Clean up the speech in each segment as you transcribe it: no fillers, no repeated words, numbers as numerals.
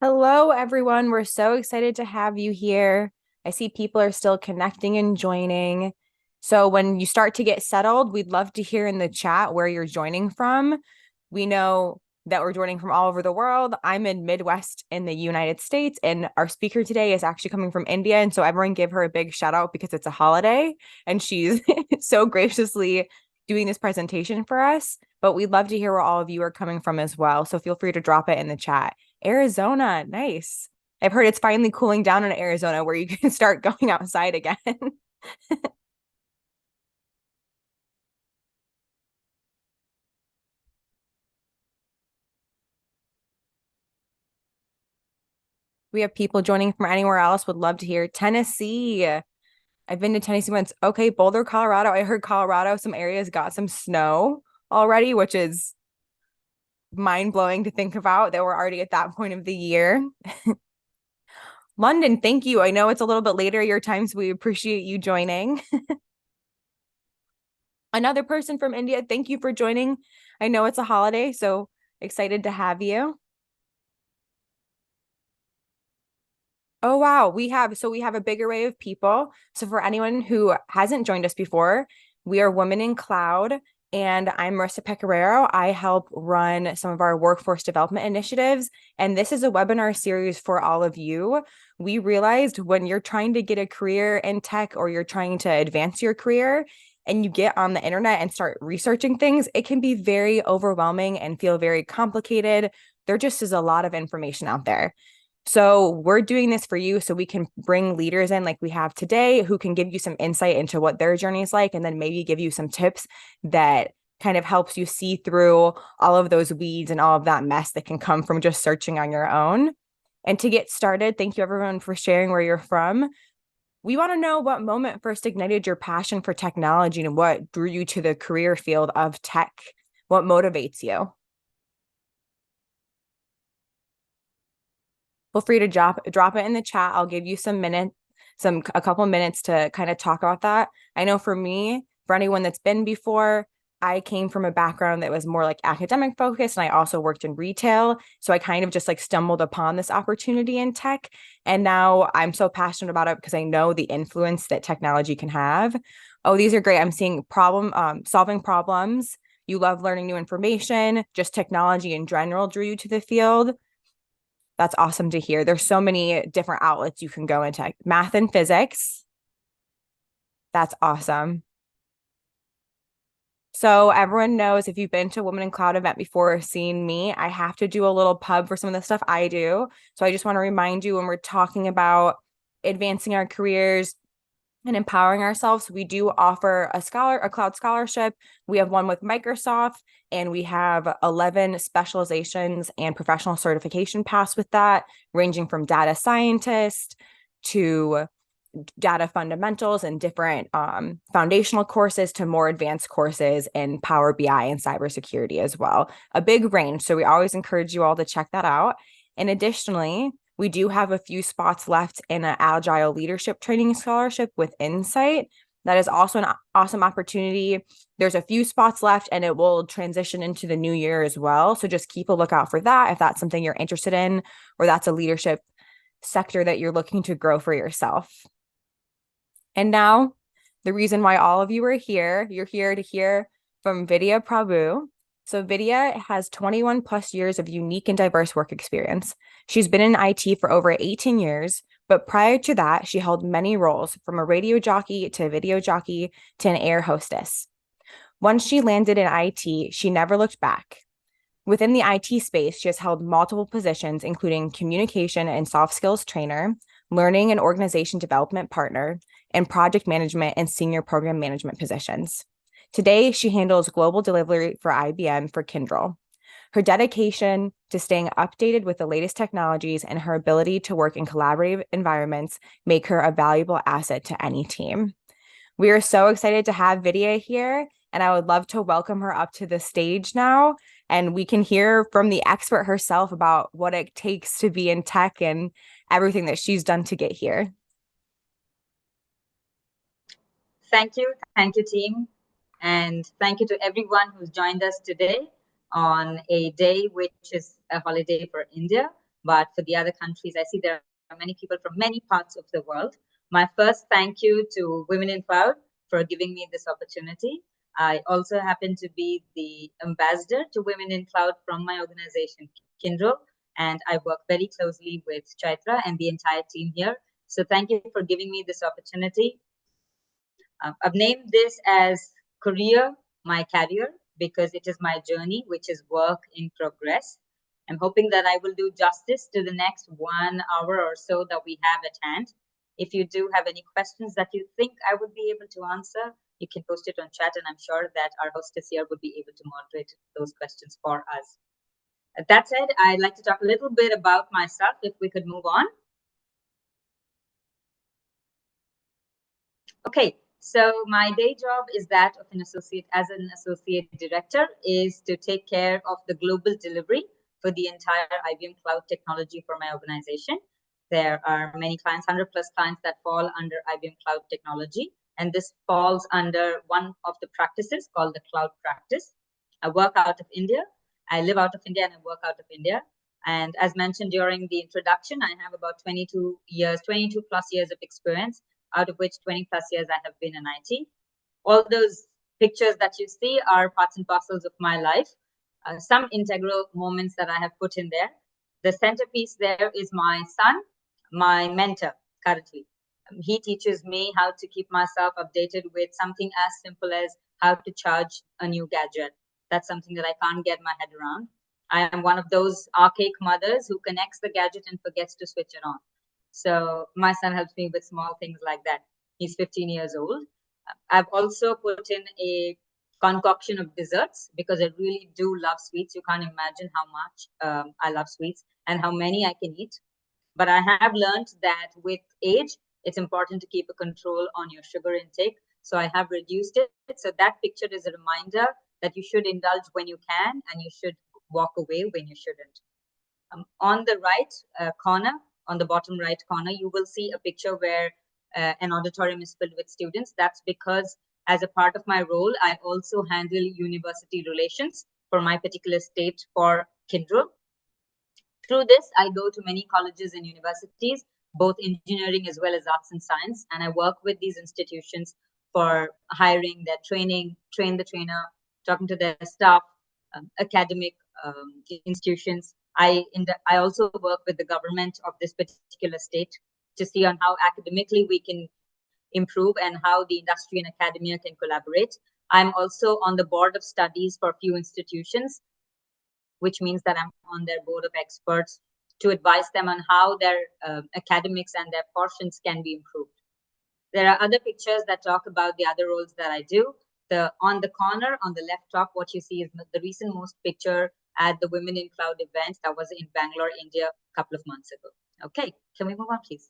Hello, everyone. We're so excited to have you here. I see people are still connecting and joining. So, when you start to get settled, we'd love to hear in the chat where you're joining from. We know that we're joining from all over the world. I'm in Midwest in the United States, and our speaker today is actually coming from India. And so, everyone give her a big shout out because it's a holiday and she's so graciously doing this presentation for us. But we'd love to hear where all of you are coming from as well. So, feel free to drop it in the chat. Arizona, nice. I've heard it's finally cooling down in Arizona where you can start going outside again. We have people joining from anywhere else. Would love to hear Tennessee. I've been to Tennessee once. Okay, Boulder, Colorado. I heard Colorado, some areas got some snow already, which is mind blowing to think about that we're already at that point of the year. London, thank you. I know it's a little bit later your time, so we appreciate you joining. Another person from India, thank you for joining. I know it's a holiday, so excited to have you. Oh wow, we have a big array of people. So for anyone who hasn't joined us before, we are Women in Cloud, and I'm Marissa Pecoraro. I help run some of our workforce development initiatives, and this is a webinar series for all of you. We realized when you're trying to get a career in tech or you're trying to advance your career and you get on the internet and start researching things, it can be very overwhelming and feel very complicated. There just is a lot of information out there. So we're doing this for you so we can bring leaders in like we have today who can give you some insight into what their journey is like and then maybe give you some tips that kind of helps you see through all of those weeds and all of that mess that can come from just searching on your own. And to get started, thank you everyone for sharing where you're from. We want to know what moment first ignited your passion for technology and what drew you to the career field of tech. What motivates you? Feel free to drop it in the chat. I'll give you a couple minutes to kind of talk about that. I know for me, for anyone that's been before, I came from a background that was more like academic focused, and I also worked in retail. So I kind of just like stumbled upon this opportunity in tech. And now I'm so passionate about it because I know the influence that technology can have. Oh, these are great. I'm seeing solving problems. You love learning new information, just technology in general drew you to the field. That's awesome to hear. There's so many different outlets you can go into. Math and physics. That's awesome. So everyone knows if you've been to Women in Cloud event before or seen me, I have to do a little pub for some of the stuff I do. So I just want to remind you when we're talking about advancing our careers and empowering ourselves, we do offer a cloud scholarship. We have one with Microsoft, and we have 11 specializations and professional certification paths with that, ranging from data scientist to data fundamentals and different foundational courses to more advanced courses in Power BI and cybersecurity as well. A big range. So we always encourage you all to check that out. And additionally, we do have a few spots left in an Agile Leadership Training Scholarship with Insight. That is also an awesome opportunity. There's a few spots left and it will transition into the new year as well. So just keep a lookout for that if that's something you're interested in or that's a leadership sector that you're looking to grow for yourself. And now, the reason why all of you are here, you're here to hear from Vidya Prabhu. So Vidya has 21 plus years of unique and diverse work experience. She's been in IT for over 18 years, but prior to that, she held many roles from a radio jockey to a video jockey to an air hostess. Once she landed in IT, she never looked back. Within the IT space, she has held multiple positions, including communication and soft skills trainer, learning and organization development partner, and project management and senior program management positions. Today, she handles global delivery for IBM for Kyndryl. Her dedication to staying updated with the latest technologies and her ability to work in collaborative environments make her a valuable asset to any team. We are so excited to have Vidya here, and I would love to welcome her up to the stage now. And we can hear from the expert herself about what it takes to be in tech and everything that she's done to get here. Thank you, team. And thank you to everyone who's joined us today on a day which is a holiday for India. but for the other countries, I see there are many people from many parts of the world. My first thank you to Women in Cloud for giving me this opportunity. I also happen to be the ambassador to Women in Cloud from my organization, Kyndryl, and I work very closely with Chaitra and the entire team here. So thank you for giving me this opportunity. I've named this as career, my career, because it is my journey, which is work in progress. I'm hoping that I will do justice to the next 1 hour or so that we have at hand. If you do have any questions that you think I would be able to answer, you can post it on chat, and I'm sure that our hostess here would be able to moderate those questions for us. That said, I'd like to talk a little bit about myself, if we could move on. Okay, so my day job is that of an associate director, is to take care of the global delivery for the entire IBM Cloud technology for my organization. There are many clients, 100 plus clients that fall under IBM Cloud technology, and this falls under one of the practices called the cloud practice. I work out of India. I live out of India and I work out of India. And as mentioned during the introduction, I have about 22 plus years of experience, out of which 20 plus years I have been in IT. All those pictures that you see are parts and parcels of my life. Some integral moments that I have put in there. The centerpiece there is my son, my mentor currently. He teaches me how to keep myself updated with something as simple as how to charge a new gadget. That's something that I can't get my head around. I am one of those archaic mothers who connects the gadget and forgets to switch it on. So my son helps me with small things like that. He's 15 years old. I've also put in a concoction of desserts because I really do love sweets. You can't imagine how much I love sweets and how many I can eat. But I have learned that with age, it's important to keep a control on your sugar intake. So I have reduced it. So that picture is a reminder that you should indulge when you can and you should walk away when you shouldn't. On the right corner, on the bottom right corner, you will see a picture where an auditorium is filled with students. That's because as a part of my role, I also handle university relations for my particular state for Kyndryl. Through this, I go to many colleges and universities, both engineering as well as arts and science, and I work with these institutions for hiring, their training, train the trainer, talking to their staff, academic institutions. I also work with the government of this particular state to see on how academically we can improve and how the industry and academia can collaborate. I'm also on the board of studies for a few institutions, which means that I'm on their board of experts to advise them on how their academics and their portions can be improved. There are other pictures that talk about the other roles that I do. On the corner, on the left top, what you see is the recent most picture at the Women in Cloud event that was in Bangalore, India, a couple of months ago. Okay, can we move on, please?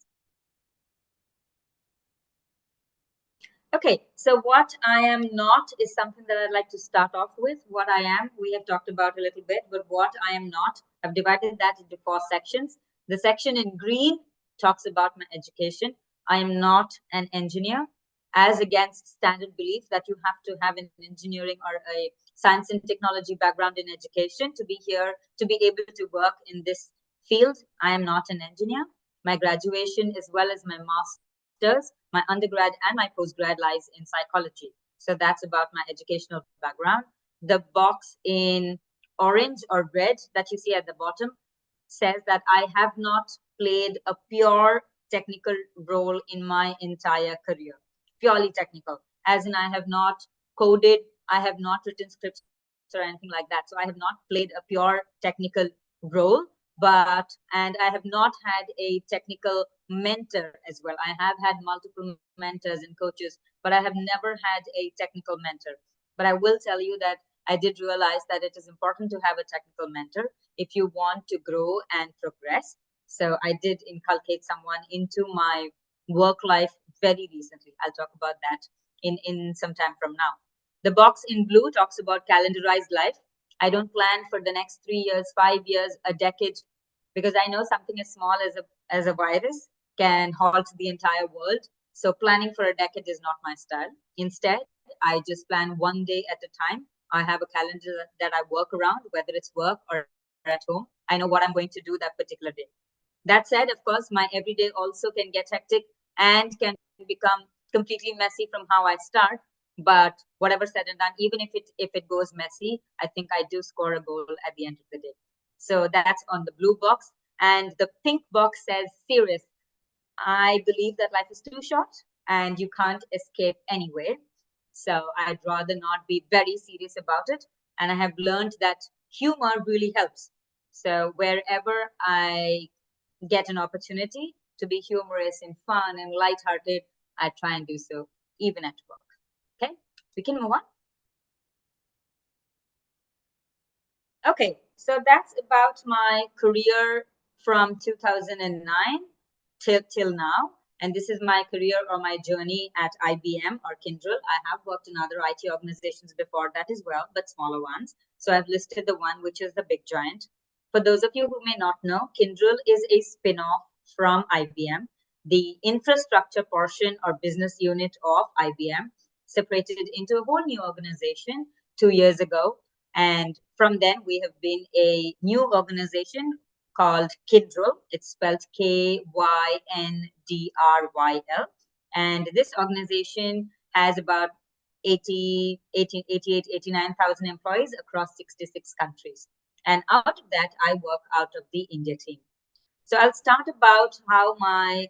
Okay, so what I am not is something that I'd like to start off with. What I am, we have talked about a little bit, but what I am not, I've divided that into 4 sections. The section in green talks about my education. I am not an engineer, as against standard belief that you have to have an engineering or a science and technology background in education to be here, to be able to work in this field. I am not an engineer. My graduation as well as my master's, my undergrad and my postgrad lies in psychology. So that's about my educational background. The box in orange or red that you see at the bottom says that I have not played a pure technical role in my entire career, purely technical, as in I have not coded, I have not written scripts or anything like that. So I have not played a pure technical role, and I have not had a technical mentor as well. I have had multiple mentors and coaches, but I have never had a technical mentor. But I will tell you that I did realize that it is important to have a technical mentor if you want to grow and progress. So I did inculcate someone into my work life very recently. I'll talk about that in some time from now. The box in blue talks about calendarized life. I don't plan for the next 3 years, 5 years, a decade, because I know something as small as a virus can halt the entire world. So planning for a decade is not my style. Instead, I just plan one day at a time. I have a calendar that I work around, whether it's work or at home. I know what I'm going to do that particular day. That said, of course, my everyday also can get hectic and can become completely messy from how I start. But whatever said and done, even if it goes messy, I think I do score a goal at the end of the day. So that's on the blue box. And the pink box says serious. I believe that life is too short and you can't escape anywhere. So I'd rather not be very serious about it. And I have learned that humor really helps. So wherever I get an opportunity to be humorous and fun and lighthearted, I try and do so, even at work. Okay, we can move on. Okay, so that's about my career from 2009 till now. And this is my career or my journey at IBM or Kyndryl. I have worked in other IT organizations before that as well, but smaller ones. So I've listed the one which is the big giant. For those of you who may not know, Kyndryl is a spin-off from IBM. The infrastructure portion or business unit of IBM separated into a whole new organization 2 years ago. And from then, we have been a new organization called Kyndryl. It's spelled Kyndyryl. And this organization has about 89,000 employees across 66 countries. And out of that, I work out of the India team. So I'll talk about how my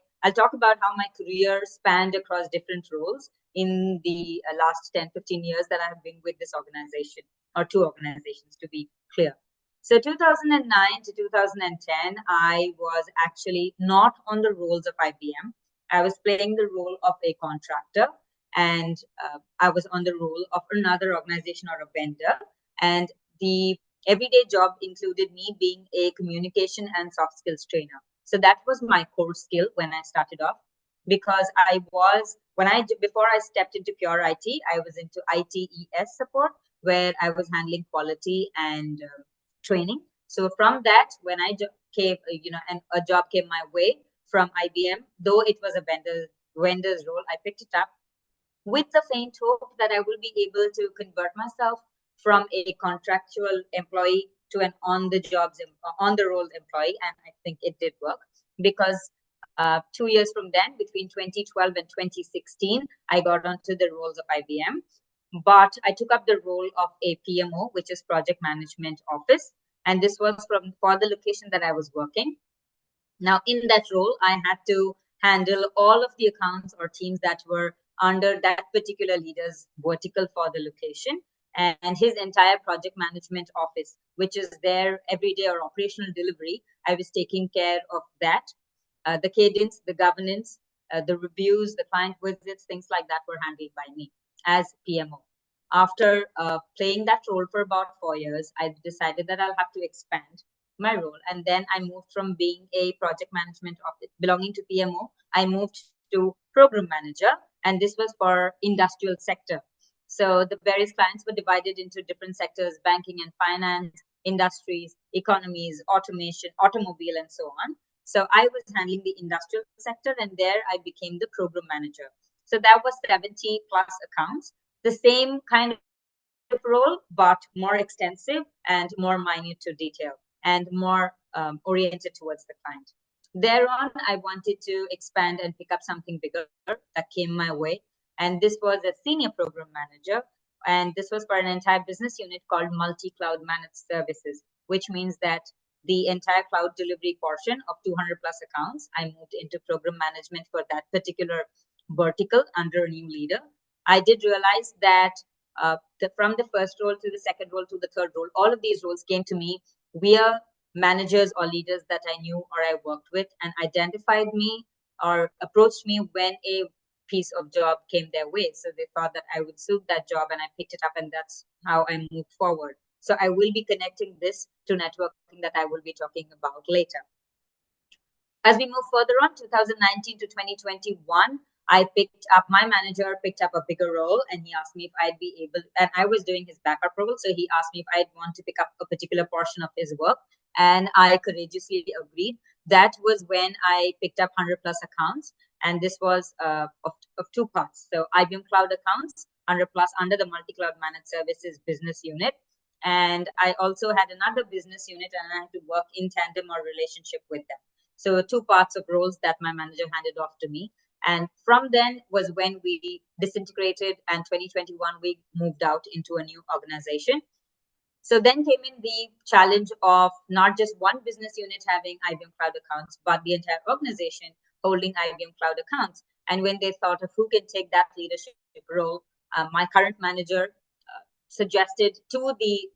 career spanned across different roles in the last 10, 15 years that I have been with this organization, or two organizations to be clear. So 2009 to 2010, I was actually not on the roles of IBM. I was playing the role of a contractor, and I was on the role of another organization or a vendor. And the everyday job included me being a communication and soft skills trainer. So that was my core skill when I started off, because before I stepped into pure IT, I was into ITES support, where I was handling quality and training. So from that, when I came, and a job came my way from IBM, though it was a vendor's role, I picked it up with the faint hope that I will be able to convert myself from a contractual employee to an on the roll employee. And I think it did work, because 2 years from then, between 2012 and 2016, I got onto the roles of IBM. But I took up the role of a PMO, which is Project Management Office. And this was for the location that I was working. Now, in that role, I had to handle all of the accounts or teams that were under that particular leader's vertical for the location, and his entire project management office, which is their everyday or operational delivery. I was taking care of that. The cadence, the governance, the reviews, the client visits, things like that were handled by me as PMO. After playing that role for about 4 years, I decided that I'll have to expand my role. And then I moved from being a project management office belonging to PMO, I moved to program manager, and this was for industrial sector. So the various clients were divided into different sectors: banking and finance, industries, economies, automation, automobile, and so on. So I was handling the industrial sector, and there I became the program manager. So that was 70 plus accounts, the same kind of role, but more extensive and more minute to detail, and more oriented towards the client. Thereon, I wanted to expand and pick up something bigger that came my way. And this was a senior program manager. And this was for an entire business unit called multi-cloud managed services, which means that the entire cloud delivery portion of 200 plus accounts, I moved into program management for that particular vertical under a new leader. I did realize that from the first role to the second role to the third role, all of these roles came to me via managers or leaders that I knew or I worked with, and identified me or approached me when a piece of job came their way. So they thought that I would suit that job, and I picked it up, and that's how I moved forward. So I will be connecting this to networking that I will be talking about later. As we move further on, 2019 to 2021, my manager picked up a bigger role, and he asked me if I'd be able, and I was doing his backup role. So he asked me if I'd want to pick up a particular portion of his work, and I courageously agreed. That was when I picked up 100 plus accounts, and this was of two parts. So IBM Cloud accounts, 100 plus under the multi-cloud managed services business unit. And I also had another business unit, and I had to work in tandem or relationship with them. So two parts of roles that my manager handed off to me. And from then was when we disintegrated, and 2021 we moved out into a new organization. So then came in the challenge of not just one business unit having IBM Cloud accounts, but the entire organization holding IBM Cloud accounts. And when they thought of who can take that leadership role, my current manager suggested to the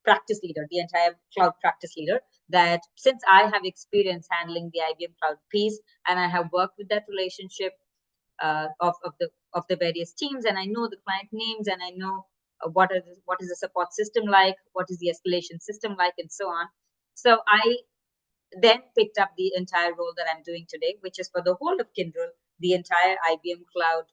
practice leader, the entire cloud practice leader, that since I have experience handling the IBM Cloud piece, and I have worked with that relationship of the various teams, and I know the client names, and I know what is the support system like, what is the escalation system like, and so on. So I then picked up the entire role that I'm doing today, which is for the whole of Kyndryl, the entire IBM Cloud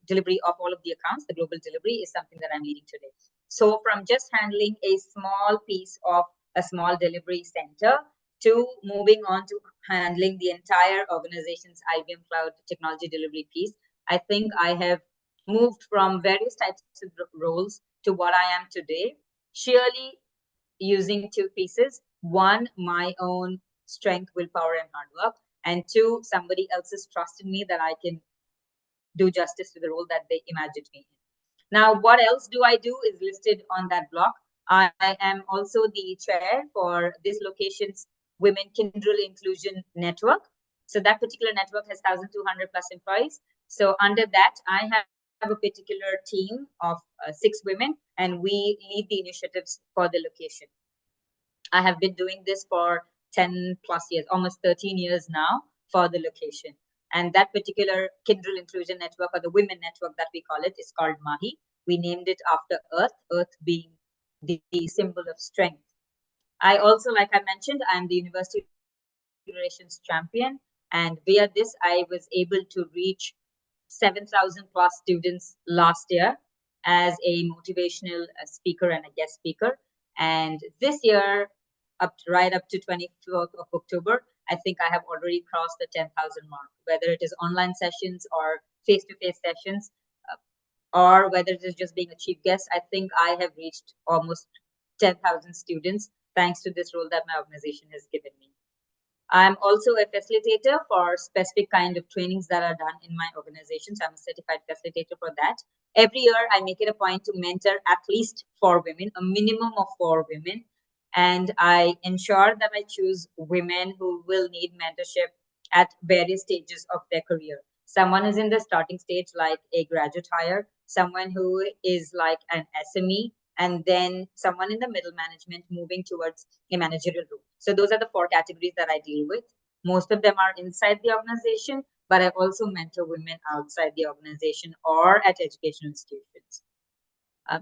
delivery of all of the accounts. The global delivery is something that I'm leading today. So from just handling a small piece of a small delivery center to moving on to handling the entire organization's IBM Cloud technology delivery piece, I think I have moved from various types of roles to what I am today, surely using two pieces. One, my own strength, willpower, and hard work. And two, somebody else's trust in me that I can do justice to the role that they imagined me in. Now, what else do I do is listed on that block. I am also the chair for this location's Women Kyndryl Inclusion Network. So that particular network has 1,200 plus employees. So under that, I have a particular team of 6 women, and we lead the initiatives for the location. I have been doing this for 10 plus years, almost 13 years now for the location. And that particular Kyndryl Inclusion Network, or the Women Network that we call it, is called MAHI. We named it after Earth, Earth being the symbol of strength. I also, like I mentioned, I'm the University Relations Champion. And via this, I was able to reach 7,000 plus students last year as a motivational speaker and a guest speaker. And this year, right up to 24th of October, I think I have already crossed the 10,000 mark, whether it is online sessions or face-to-face sessions, or whether it is just being a chief guest. I think I have reached almost 10,000 students thanks to this role that my organization has given me. I'm also a facilitator for specific kind of trainings that are done in my organization. So I'm a certified facilitator for that. Every year, I make it a point to mentor at least 4 women, a minimum of 4 women. And I ensure that I choose women who will need mentorship at various stages of their career. Someone who's in the starting stage, like a graduate hire, someone who is like an SME, and then someone in the middle management moving towards a managerial role. So those are the 4 categories that I deal with. Most of them are inside the organization, but I also mentor women outside the organization or at educational institutions.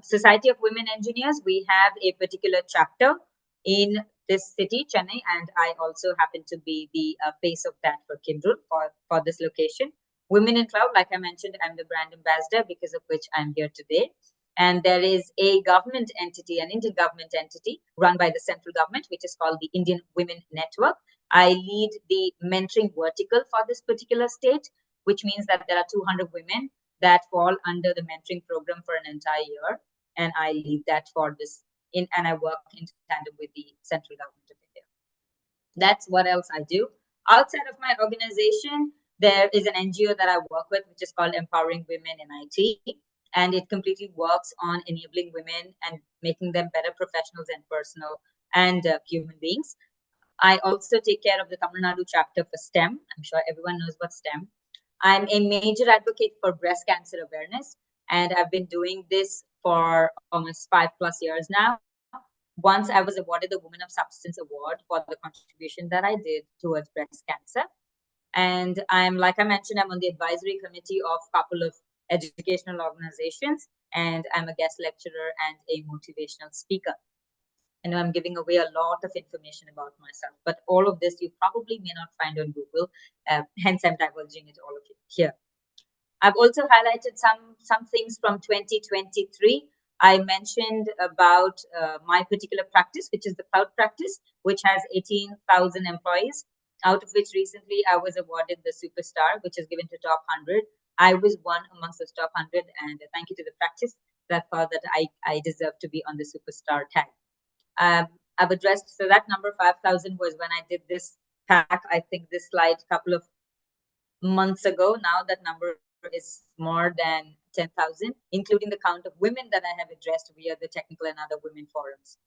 Society of Women Engineers, we have a particular chapter in this city, Chennai, and I also happen to be the face of that for Kyndryl for this location. Women in Cloud, like I mentioned, I'm the brand ambassador, because of which I'm here today. And there is a government entity, an intergovernment entity run by the central government, which is called the Indian Women Network. I lead the mentoring vertical for this particular state, which means that there are 200 women that fall under the mentoring program for an entire year. And I lead that for this and I work in tandem with the central government of India. That's what else I do. Outside of my organization, there is an NGO that I work with, which is called Empowering Women in IT. And it completely works on enabling women and making them better professionals and personal and human beings. I also take care of the Tamil Nadu chapter for STEM. I'm sure everyone knows what STEM. I'm a major advocate for breast cancer awareness, and I've been doing this for almost 5+ years now. Once I was awarded the Women of Substance Award for the contribution that I did towards breast cancer. And I'm, like I mentioned, I'm on the advisory committee of a couple of educational organizations, and I'm a guest lecturer and a motivational speaker. I know I'm giving away a lot of information about myself, but all of this you probably may not find on Google. Hence, I'm divulging it all of it here. I've also highlighted some things from 2023. I mentioned about my particular practice, which is the cloud practice, which has 18,000 employees, out of which recently I was awarded the Superstar, which is given to top 100. I was one amongst the top 100, and thank you to the practice. that thought that I deserve to be on the superstar tag. I've addressed, so that number 5,000 was when I did this pack. I think this slide a couple of months ago. Now that number is more than 10,000, including the count of women that I have addressed via the technical and other women forums.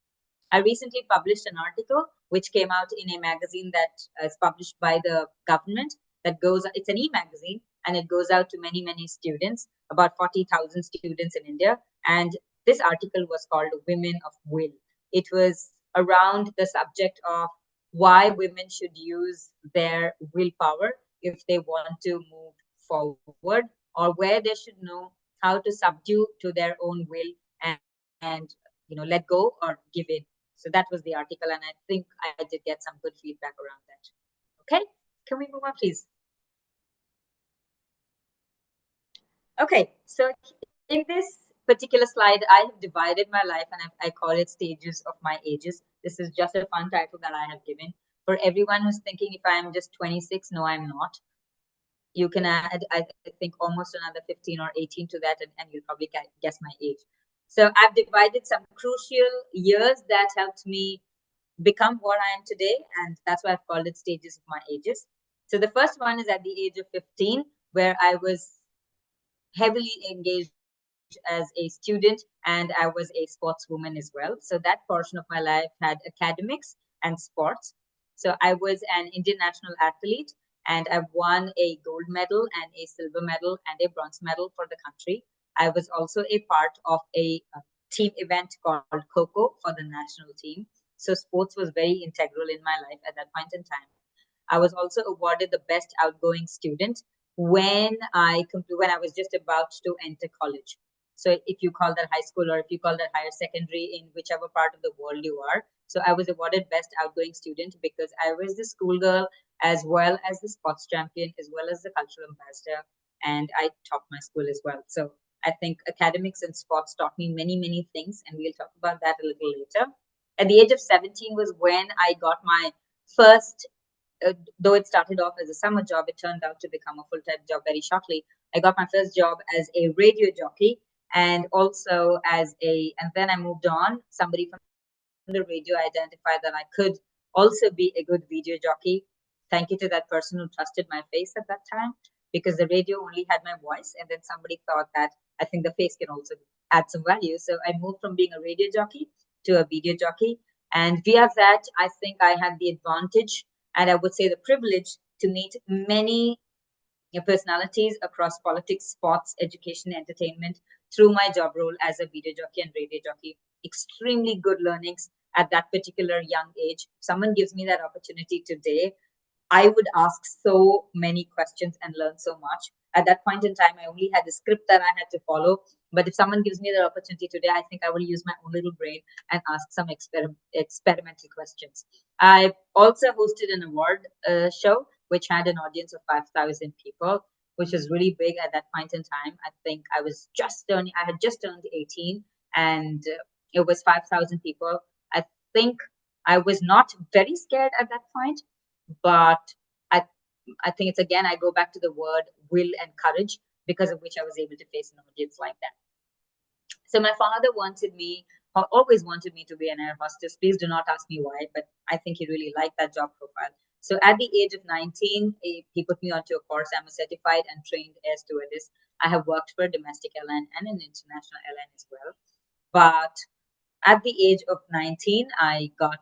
I recently published an article which came out in a magazine that is published by the government that goes, it's an e-magazine, and it goes out to many, many students, about 40,000 students in India. And this article was called Women of Will. It was around the subject of why women should use their willpower if they want to move forward, or where they should know how to subdue to their own will and let go or give in. So that was the article, and I think I did get some good feedback around that. Okay, can we move on, please? Okay, so in this particular slide, I have divided my life, and I call it stages of my ages. This is just a fun title that I have given. For everyone who's thinking if I am just 26, no, I'm not. You can add, I think, almost another 15 or 18 to that, and you'll probably guess my age. So I've divided some crucial years that helped me become what I am today, and that's why I've called it stages of my ages. So the first one is at the age of 15, where I was heavily engaged as a student, and I was a sportswoman as well. So that portion of my life had academics and sports. So I was an Indian national athlete, and I won a gold medal and a silver medal and a bronze medal for the country. I was also a part of a team event called Kho for the national team. So sports was very integral in my life at that point in time. I was also awarded the best outgoing student when when I was just about to enter college. So if you call that high school, or if you call that higher secondary, in whichever part of the world you are. So I was awarded best outgoing student because I was the schoolgirl as well as the sports champion as well as the cultural ambassador, and I topped my school as well. So I think academics and sports taught me many, many things, and we'll talk about that a little later. At the age of 17 was when I got my first, though it started off as a summer job, it turned out to become a full-time job very shortly. I got my first job as a radio jockey, and also and then I moved on. Somebody from the radio identified that I could also be a good video jockey. Thank you to that person who trusted my face at that time, because the radio only had my voice, and then somebody thought that I think the face can also add some value. So I moved from being a radio jockey to a video jockey, and via that, I think I had the advantage, and I would say the privilege, to meet many personalities across politics, sports, education, entertainment through my job role as a video jockey and radio jockey. Extremely good learnings at that particular young age. If someone gives me that opportunity today, I would ask so many questions and learn so much. At that point in time, I only had the script that I had to follow. But if someone gives me the opportunity today, I think I will use my own little brain and ask some experimental questions. I also hosted an award show, which had an audience of 5,000 people, which was really big at that point in time. I think I had just turned 18, and it was 5,000 people. I think I was not very scared at that point, but I, I think it's, again, I go back to the word will and courage, because of which I was able to face an audience like that. So my father always wanted me to be an air hostess. Please do not ask me why, but I think he really liked that job profile. So at the age of 19, he put me onto a course. I'm a certified and trained air stewardess. I have worked for a domestic airline and an international airline as well. But at the age of 19, I got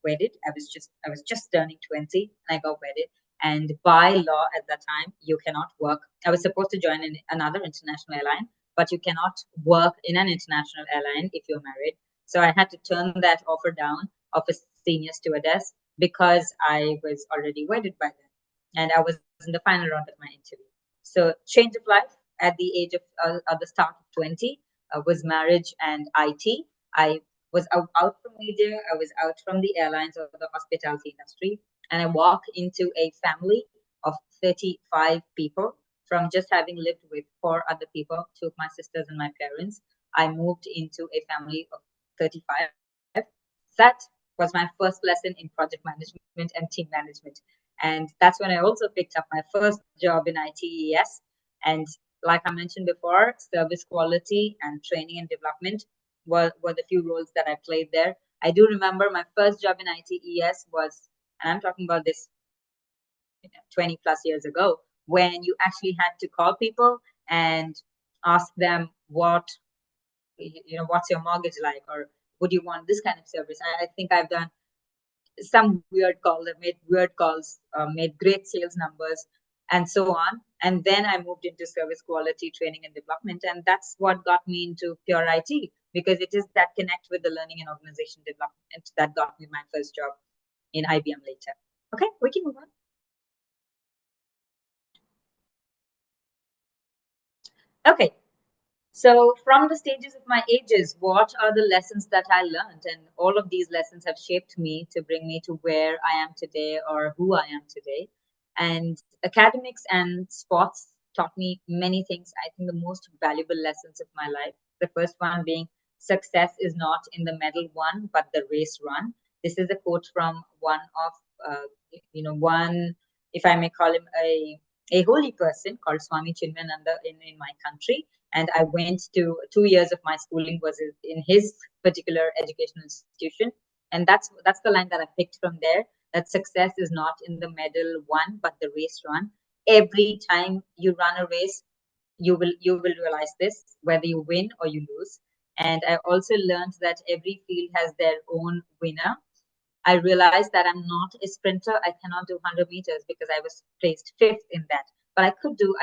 wedded. I was just turning 20, and I got wedded. And by law at that time, you cannot work. I was supposed to join another international airline, but you cannot work in an international airline if you're married. So I had to turn that offer down of a senior stewardess because I was already wedded by then, and I was in the final round of my interview. So change of life at the age of at the start of 20 was marriage and IT. I was out from media. I was out from the airlines or the hospitality industry, and I walked into a family of 35 people. From just having lived with 4 other people, 2 of my sisters and my parents, I moved into a family of 35. That was my first lesson in project management and team management. And that's when I also picked up my first job in ITES. And like I mentioned before, service quality and training and development were the few roles that I played there. I do remember my first job in ITES was, and I'm talking about this 20 plus years ago, when you actually had to call people and ask them what's your mortgage like, or would you want this kind of service. I think I've done some weird calls, I've made weird calls, made great sales numbers, and so on. And then I moved into service quality training and development, and that's what got me into pure IT, because it is that connect with the learning and organization development that got me my first job in IBM later. Okay, we can move on. Okay, so from the stages of my ages, what are the lessons that I learned? And all of these lessons have shaped me to bring me to where I am today or who I am today. And academics and sports taught me many things. I think the most valuable lessons of my life. The first one being success is not in the medal won, but the race run. This is a quote from one of, one, if I may call him a holy person called Swami Chinmayananda in my country. And I went to 2 years of my schooling was in his particular educational institution, and that's the line that I picked from there. That success is not in the medal won, but the race run. Every time you run a race, you will realize this, whether you win or you lose. And I also learned that every field has their own winner. I realized that I'm not a sprinter. I cannot do 100 meters because I was placed fifth in that. But I could do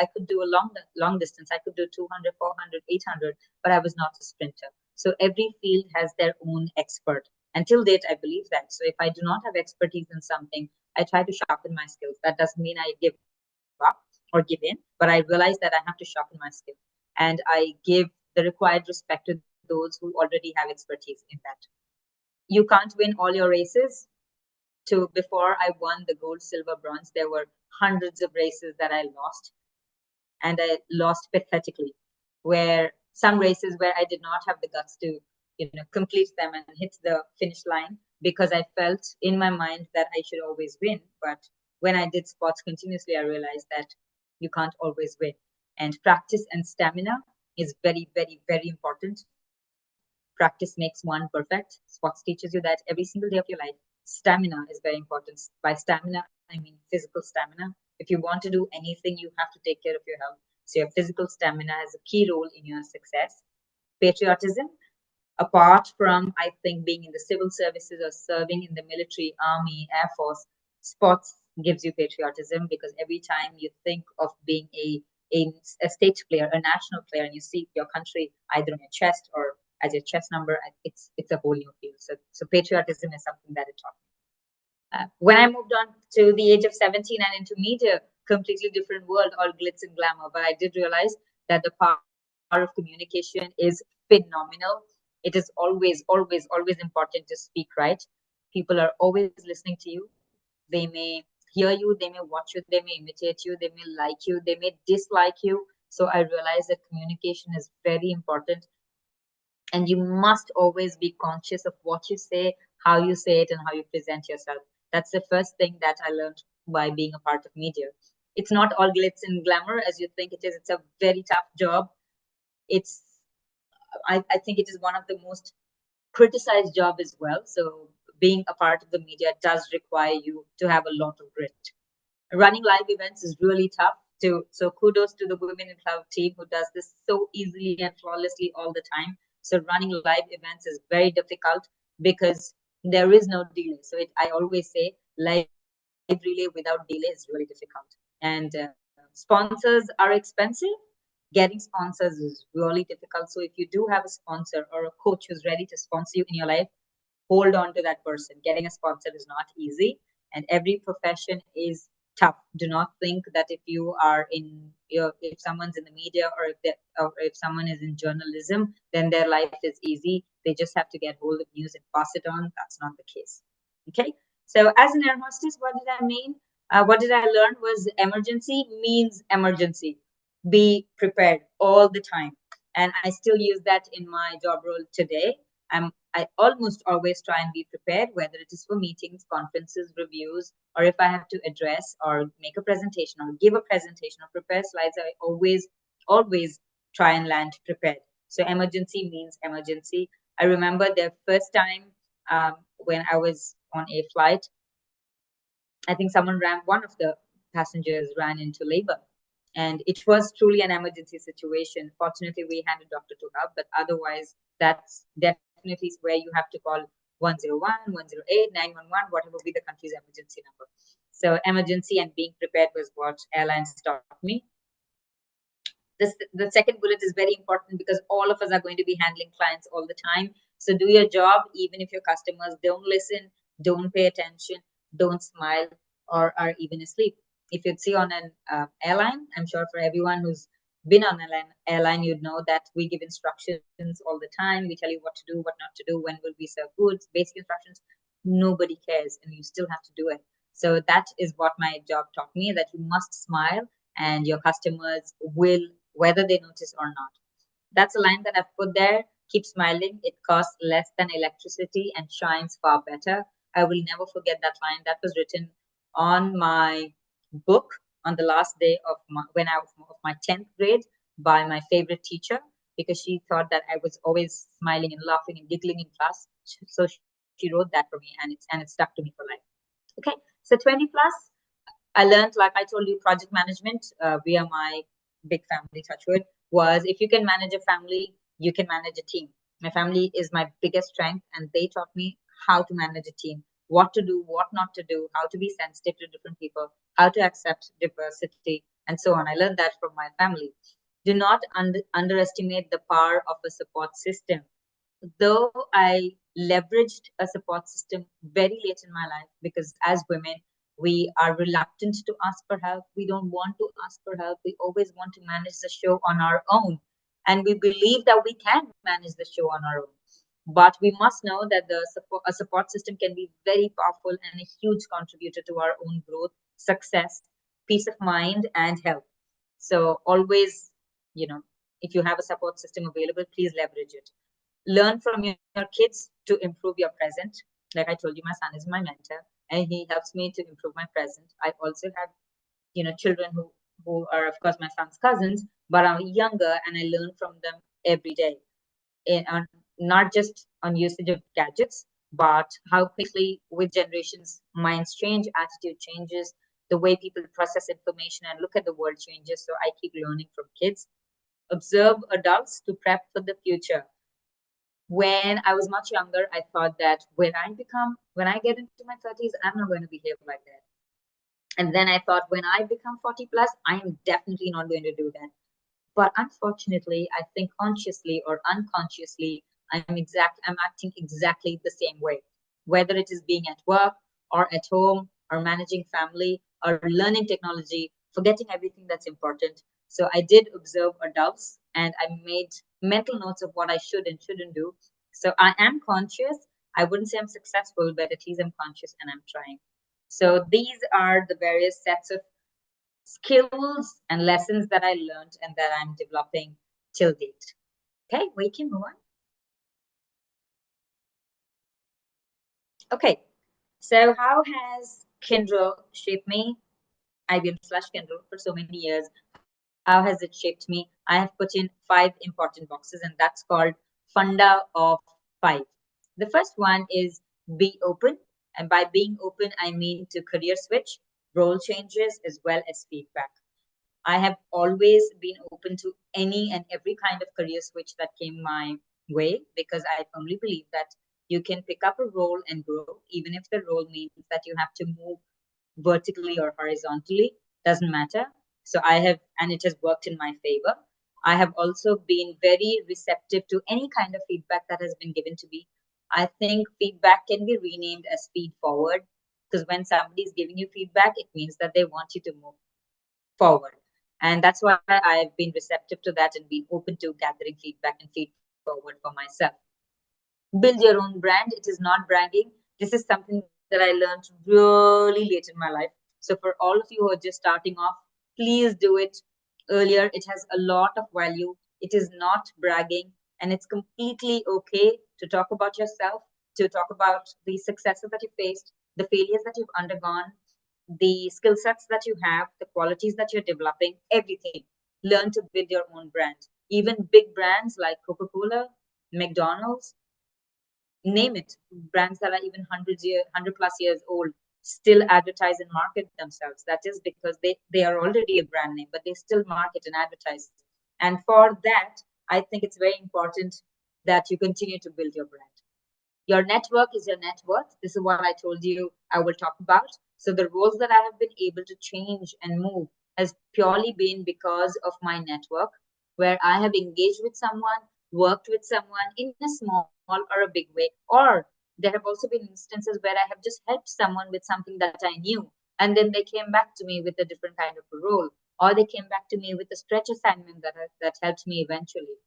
a long distance. I could do 200, 400, 800, but I was not a sprinter. So every field has their own expert. Until date, I believe that. So if I do not have expertise in something, I try to sharpen my skills. That doesn't mean I give up or give in, but I realize that I have to sharpen my skills. And I give the required respect to those who already have expertise in that. You can't win all your races. To before I won the gold, silver, bronze, there were hundreds of races that I lost, and I lost pathetically. Where some races where I did not have the guts to, complete them and hit the finish line because I felt in my mind that I should always win. But when I did sports continuously, I realized that you can't always win, and practice and stamina is very, very, very important. Practice makes one perfect. Sports teaches you that every single day of your life. Stamina is very important. By stamina, I mean physical stamina. If you want to do anything, you have to take care of your health. So your physical stamina has a key role in your success. Patriotism, apart from, I think, being in the civil services or serving in the military, army, air force, sports gives you patriotism, because every time you think of being a state player, a national player, and you see your country either on your chest or as your chest number, it's a whole new field. So patriotism is something that it taught me. When I moved on to the age of 17 and into media, completely different world, all glitz and glamour. But I did realize that the power of communication is phenomenal. It is always, always, always important to speak right. People are always listening to you. They may hear you, they may watch you, they may imitate you, they may like you, they may dislike you. So I realized that communication is very important, and you must always be conscious of what you say, how you say it, and how you present yourself. That's the first thing that I learned by being a part of media. It's not all glitz and glamour as you think it is. It's a very tough job. It's I think it is one of the most criticized job as well. So being a part of the media does require you to have a lot of grit. Running live events is really tough too. So kudos to the Women in Cloud team who does this so easily and flawlessly all the time. So running live events is very difficult because there is no delay. So I always say live relay without delay is really difficult. And sponsors are expensive. Getting sponsors is really difficult. So if you do have a sponsor or a coach who's ready to sponsor you in your life, hold on to that person. Getting a sponsor is not easy, and every profession is tough. Do not think that if you are if someone's in the media, or if someone is in journalism, then their life is easy. They just have to get hold of news and pass it on. That's not the case. Okay. So as an air hostess, what did I mean? What did I learn was emergency means emergency. Be prepared all the time. And I still use that in my job role today. I almost always try and be prepared, whether it is for meetings, conferences, reviews, or if I have to address or make a presentation or give a presentation or prepare slides. I always always try and land prepared. So emergency means emergency. I remember the first time when I was on a flight, I think one of the passengers ran into labor. And it was truly an emergency situation. Fortunately, we had a doctor to help, but otherwise, that's definitely where you have to call 101, 108, 911, whatever be the country's emergency number. So, emergency and being prepared was what airlines taught me. The second bullet is very important because all of us are going to be handling clients all the time. So do your job, even if your customers don't listen, don't pay attention, don't smile, or are even asleep. If you'd see on an airline, I'm sure for everyone who's been on an airline, you'd know that we give instructions all the time. We tell you what to do, what not to do, when will we serve foods, basic instructions. Nobody cares, and you still have to do it. So that is what my job taught me, that you must smile and your customers will, whether they notice or not. That's a line that I've put there. Keep smiling. It costs less than electricity and shines far better. I will never forget that line. That was written on my book on the last day of my 10th grade by my favorite teacher, because she thought that I was always smiling and laughing and giggling in class. So she wrote that for me, and it stuck to me for life. Okay, so 20 plus, I learned, like I told you, project management via my big family, touchwood, was if you can manage a family, you can manage a team. My family is my biggest strength, and they taught me how to manage a team, what to do, what not to do, how to be sensitive to different people, how to accept diversity, and so on. I learned that from my family. Do not underestimate the power of a support system. Though I leveraged a support system very late in my life, because as women, we are reluctant to ask for help. We don't want to ask for help. We always want to manage the show on our own. And we believe that we can manage the show on our own. But we must know that a support system can be very powerful and a huge contributor to our own growth, success, peace of mind, and health. So always, if you have a support system available, please leverage it. Learn from your kids to improve your present. Like I told you, my son is my mentor, and he helps me to improve my present. I also have, children who are, of course, my son's cousins, but are younger, and I learn from them every day. Not just on usage of gadgets, but how quickly with generations minds change, attitude changes, the way people process information and look at the world changes. So I keep learning from kids. Observe adults to prep for the future. When I was much younger, I thought that when I get into my 30s, I'm not going to behave like that. And then I thought, when I become 40 plus, I am definitely not going to do that. But unfortunately, I think consciously or unconsciously, I'm acting exactly the same way. Whether it is being at work or at home or managing family or learning technology, forgetting everything that's important. So I did observe adults, and I made mental notes of what I should and shouldn't do. So I am conscious. I wouldn't say I'm successful, but at least I'm conscious and I'm trying. So these are the various sets of skills and lessons that I learned and that I'm developing till date. Okay, we can move on. Okay, so how has Kindle shaped me? IBM/Kindle for so many years. How has it shaped me? I have put in 5 important boxes, and that's called Funda of 5. The first one is be open. And by being open, I mean to career switch, role changes, as well as feedback. I have always been open to any and every kind of career switch that came my way, because I firmly believe that you can pick up a role and grow, even if the role means that you have to move vertically or horizontally, doesn't matter. So and it has worked in my favor. I have also been very receptive to any kind of feedback that has been given to me. I think feedback can be renamed as feed forward, because when somebody is giving you feedback, it means that they want you to move forward. And that's why I've been receptive to that and been open to gathering feedback and feed forward for myself. Build your own brand. It is not bragging. This is something that I learned really late in my life. So for all of you who are just starting off, please do it earlier. It has a lot of value. It is not bragging, and it's completely okay to talk about yourself, to talk about the successes that you faced, the failures that you've undergone, the skill sets that you have, the qualities that you're developing, everything. Please do it. It is not bragging. It is okay to talk about yourself, to talk about the successes that you faced, the failures that you've undergone, the skill sets that you have, the qualities that you've undergone, the skill sets that you have, the qualities that you're developing, everything. learn to build your own brand. Even big brands like Coca-Cola, McDonald's, name it, brands that are even 100 plus years old, still advertise and market themselves. That is because they are already a brand name, but they still market and advertise. And for that, I think it's very important that you continue to build your brand. Your network is your net worth. This is what I told you I will talk about. So the roles that I have been able to change and move has purely been because of my network, where I have engaged with someone, worked with someone in a small or a big way, or there have also been instances where I have just helped someone with something that I knew, and then they came back to me with a different kind of a role, or they came back to me with a stretch assignment that helped me eventually.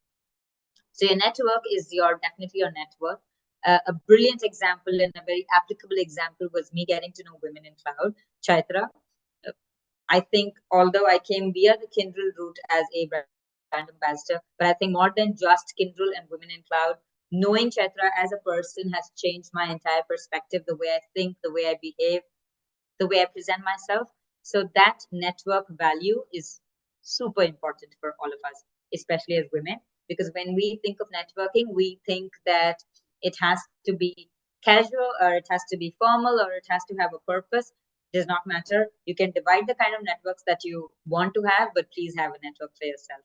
So your network is your definitely your network. A brilliant example and a very applicable example was me getting to know women in cloud. Chaitra, uh, I think although I came via the Kindle route as a brand ambassador, but I think more than just Kindle and women in cloud, knowing Chaitra as a person has changed my entire perspective, the way I think, the way I behave, the way I present myself. So that network value is super important for all of us, especially as women, because when we think of networking, we think that it has to be casual or it has to be formal or it has to have a purpose. It does not matter. You can divide the kind of networks that you want to have, but please have a network for yourself.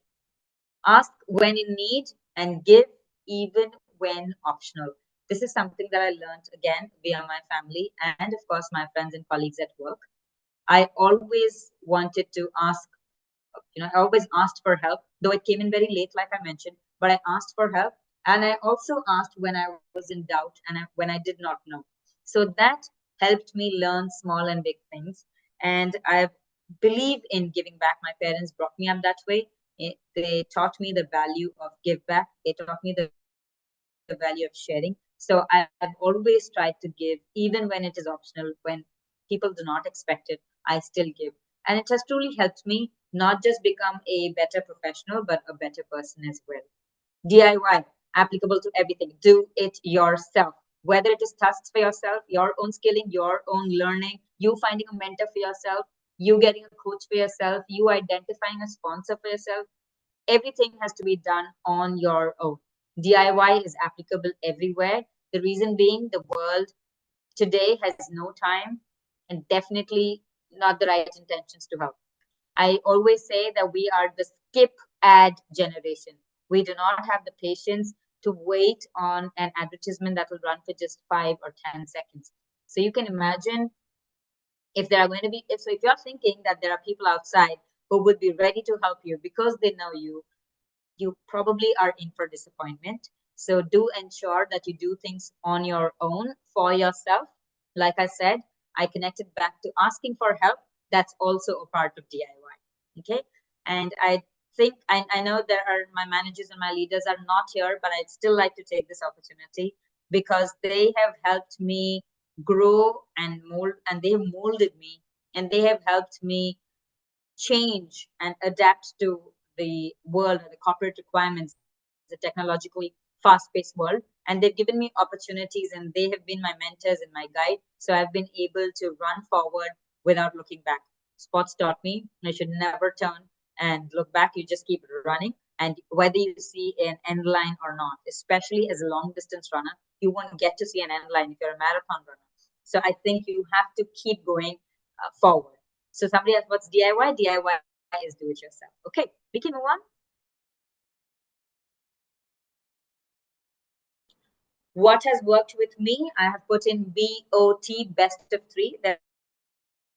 Ask when in need and give even when optional. This is something that I learned again via my family and, of course, my friends and colleagues at work. I always wanted to ask, I always asked for help, though it came in very late, like I mentioned, but I asked for help. And I also asked when I was in doubt and when I did not know. So that helped me learn small and big things. And I believe in giving back. My parents brought me up that way. They taught me the value of give back. They taught me the value of sharing. So I've always tried to give, even when it is optional, when people do not expect it, I still give. And it has truly helped me not just become a better professional, but a better person as well. DIY, applicable to everything. Do it yourself. Whether it is tasks for yourself, your own skilling, your own learning, you finding a mentor for yourself, you getting a coach for yourself, you identifying a sponsor for yourself, everything has to be done on your own. DIY is applicable everywhere. The reason being, the world today has no time and definitely not the right intentions to help. I always say that we are the skip ad generation. We do not have the patience to wait on an advertisement that will run for just 5 or 10 seconds. So you can imagine if there are going to be, if you're thinking that there are people outside who would be ready to help you because they know you probably are in for disappointment. So do ensure that you do things on your own for yourself. Like I said, I connected back to asking for help. That's also a part of DIY. Okay. And I think I know there are my managers and my leaders are not here, but I'd still like to take this opportunity because they have helped me grow and mold, and they have molded me, and they have helped me change and adapt to the world or the corporate requirements, the technologically fast-paced world. And they've given me opportunities and they have been my mentors and my guide. So I've been able to run forward without looking back. Sports taught me I should never turn and look back. You just keep running. And whether you see an end line or not, especially as a long distance runner, you won't get to see an end line if you're a marathon runner. So I think you have to keep going forward. So somebody else, what's DIY? DIY is do it yourself. Okay, we can move on. What has worked with me? I have put in BOT, best of three. There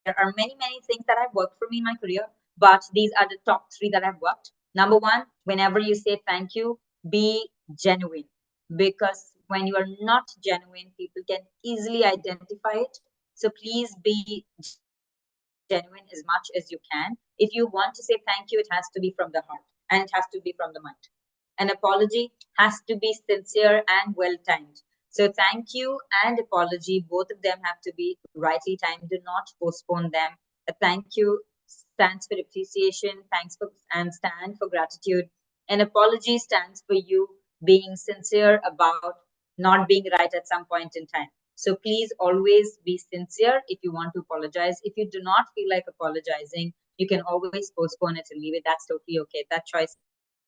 are many things that have worked for me in my career, but these are the top three that have worked. Number one, whenever you say thank you, be genuine. Because when you are not genuine, people can easily identify it. So please be genuine as much as you can. If you want to say thank you, it has to be from the heart and it has to be from the mind. An apology has to be sincere and well timed. So thank you and apology, both of them have to be rightly timed. Do not postpone them. A thank you stands for appreciation, thanks for and stand for gratitude. An apology stands for you being sincere about not being right at some point in time. So please always be sincere if you want to apologize. If you do not feel like apologizing, you can always postpone it and leave it. That's totally okay. That choice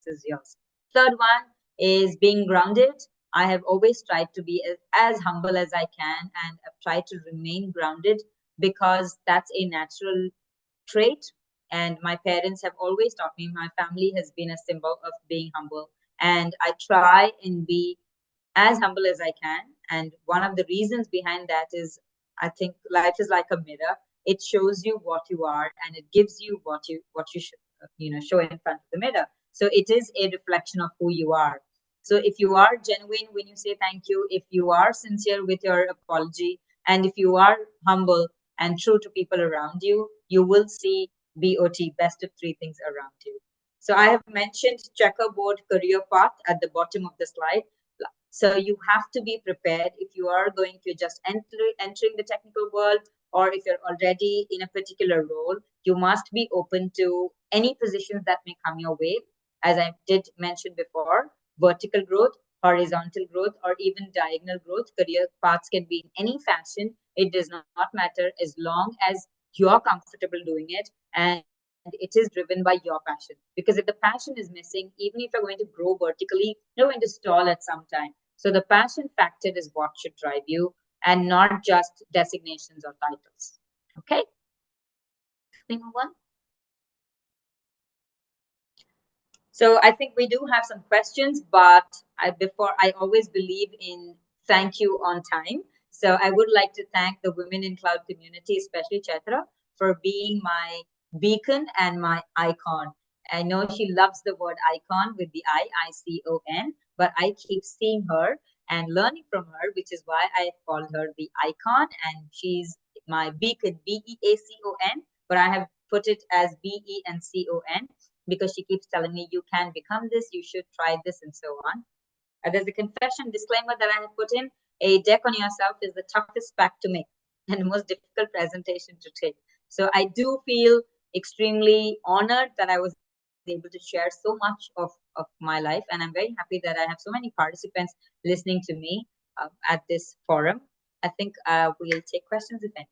is yours. Third one is being grounded. I have always tried to be as humble as I can, and I've tried to remain grounded because that's a natural trait. And my parents have always taught me, my family has been a symbol of being humble. And I try and be as humble as I can. And one of the reasons behind that is I think life is like a mirror. It shows you what you are, and it gives you what you should show in front of the mirror. So it is a reflection of who you are. So if you are genuine when you say thank you, if you are sincere with your apology, and if you are humble and true to people around you, you will see BOT, best of three things around you. So I have mentioned checkerboard career path at the bottom of the slide. So you have to be prepared if you are going to just entering the technical world, or if you're already in a particular role, you must be open to any positions that may come your way. As I did mention before, vertical growth, horizontal growth, or even diagonal growth, career paths can be in any fashion. It does not matter as long as you're comfortable doing it and it is driven by your passion. Because if the passion is missing, even if you're going to grow vertically, you're going to stall at some time. So the passion factor is what should drive you, and not just designations or titles. Okay, we move on. So I think we do have some questions, but before I always believe in thank you on time. So I would like to thank the Women in Cloud community, especially Chaitra, for being my beacon and my icon. I know she loves the word icon with the ICON, but I keep seeing her and learning from her, which is why I call her the icon, and she's my beacon, BEACON, but I have put it as BENCON because she keeps telling me, you can become this, you should try this, and so on. There's a confession disclaimer that I have put in. A deck on yourself is the toughest pack to make and the most difficult presentation to take. So I do feel extremely honored that I was able to share so much of my life. And I'm very happy that I have so many participants listening to me at this forum. I think we'll take questions if any.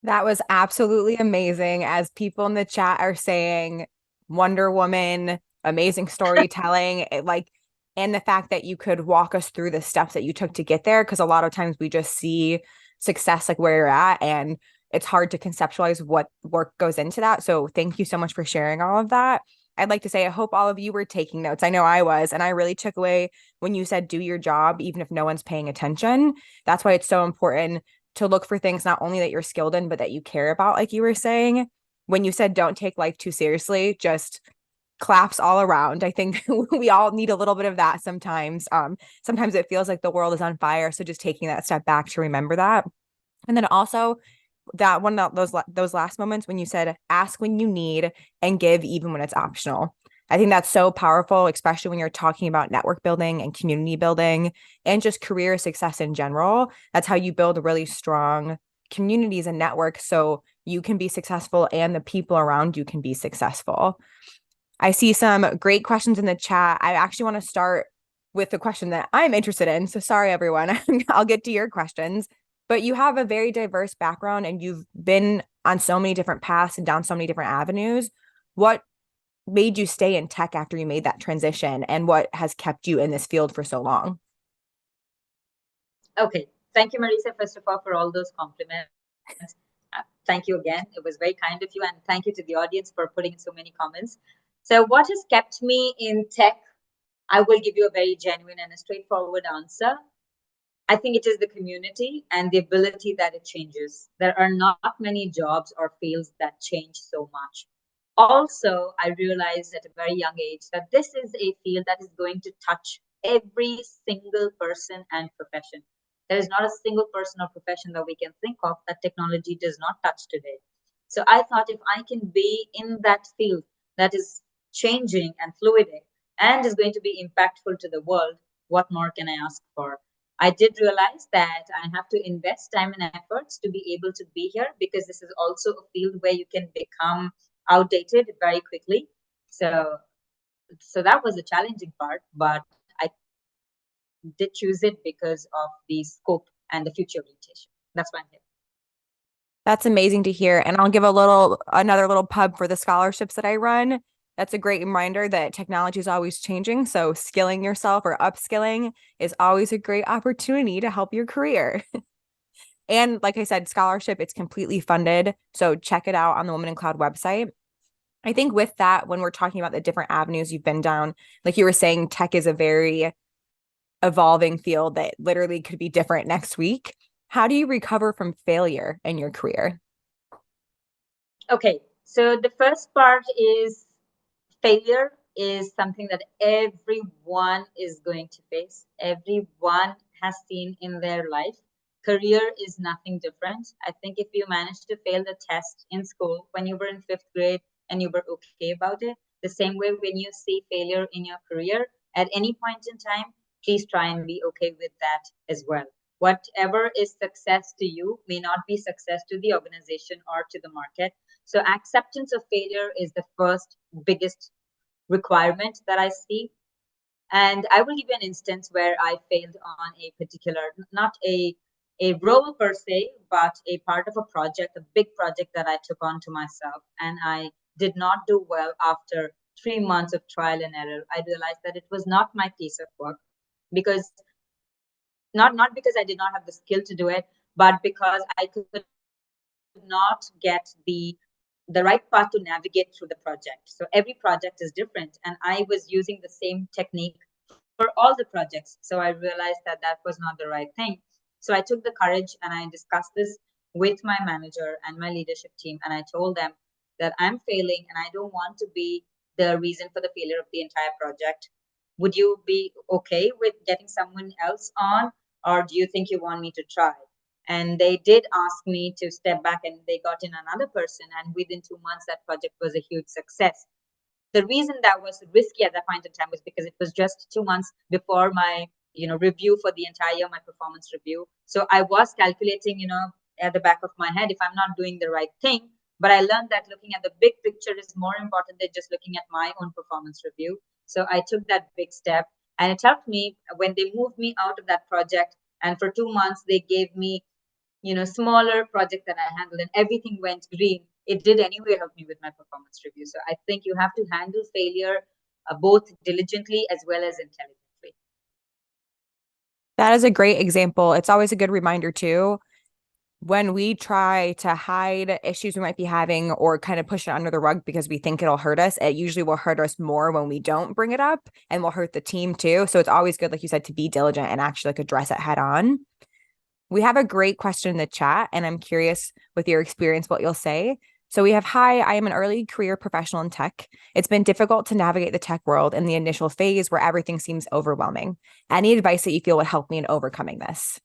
That was absolutely amazing. As people in the chat are saying, Wonder Woman, amazing storytelling, and the fact that you could walk us through the steps that you took to get there. Because a lot of times we just see success like where you're at, and it's hard to conceptualize what work goes into that. So thank you so much for sharing all of that. I'd like to say, I hope all of you were taking notes. I know I was, and I really took away when you said do your job, even if no one's paying attention. That's why it's so important to look for things not only that you're skilled in, but that you care about, like you were saying. When you said don't take life too seriously, just claps all around. I think we all need a little bit of that sometimes. Sometimes it feels like the world is on fire. So just taking that step back to remember that. And then also that one of those last moments when you said ask when you need and give even when it's optional. I think that's so powerful, especially when you're talking about network building and community building and just career success in general. That's how you build really strong communities and networks so you can be successful and the people around you can be successful. I see some great questions in the chat. I actually want to start with the question that I'm interested in. So sorry, everyone. I'll get to your questions. But you have a very diverse background and you've been on so many different paths and down so many different avenues. What made you stay in tech after you made that transition, and what has kept you in this field for so long? Okay. Thank you, Marisa, first of all, for all those compliments. Thank you again. It was very kind of you. And thank you to the audience for putting in so many comments. So what has kept me in tech? I will give you a very genuine and a straightforward answer. I think it is the community and the ability that it changes. There are not many jobs or fields that change so much. Also, I realized at a very young age that this is a field that is going to touch every single person and profession. There is not a single person or profession that we can think of that technology does not touch today. So I thought if I can be in that field that is changing and fluiding and is going to be impactful to the world, what more can I ask for? I did realize that I have to invest time and efforts to be able to be here, because this is also a field where you can become outdated very quickly. So that was a challenging part, but I did choose it because of the scope and the future orientation. That's why I'm here. That's amazing to hear. And I'll give another little pub for the scholarships that I run. That's a great reminder that technology is always changing. So skilling yourself or upskilling is always a great opportunity to help your career. And like I said, scholarship, it's completely funded. So check it out on the Women in Cloud website. I think with that, when we're talking about the different avenues you've been down, like you were saying, tech is a very evolving field that literally could be different next week. How do you recover from failure in your career? Okay, so the first part is failure is something that everyone is going to face. Everyone has seen in their life. Career is nothing different. I think if you managed to fail the test in school when you were in fifth grade and you were okay about it, the same way when you see failure in your career at any point in time, please try and be okay with that as well. Whatever is success to you may not be success to the organization or to the market. So acceptance of failure is the first biggest requirement that I see. And I will give you an instance where I failed on a particular, not a role per se, but a part of a project, a big project that I took on to myself. And I did not do well after 3 months of trial and error. I realized that it was not my piece of work because not because I did not have the skill to do it, but because I could not get the right path to navigate through the project. So every project is different, and I was using the same technique for all the projects. So I realized that that was not the right thing. So I took the courage and I discussed this with my manager and my leadership team, and I told them that I'm failing and I don't want to be the reason for the failure of the entire project. Would you be okay with getting someone else on, or do you think you want me to try? And they did ask me to step back, and they got in another person, and within 2 months that project was a huge success. The reason that was risky at that point in time was because it was just 2 months before my review for the entire year, my performance review. So I was calculating at the back of my head if I'm not doing the right thing. But I learned that looking at the big picture is more important than just looking at my own performance review. So I took that big step, and it helped me when they moved me out of that project. And for 2 months they gave me smaller project that I handled, and everything went green. It did anyway help me with my performance review. So I think you have to handle failure both diligently as well as intelligently. That is a great example. It's always a good reminder too. When we try to hide issues we might be having or kind of push it under the rug because we think it'll hurt us, it usually will hurt us more when we don't bring it up, and will hurt the team too. So it's always good, like you said, to be diligent and actually like address it head on. We have a great question in the chat, and I'm curious with your experience what you'll say. So we have, hi, I am an early career professional in tech. It's been difficult to navigate the tech world in the initial phase where everything seems overwhelming. Any advice that you feel would help me in overcoming this?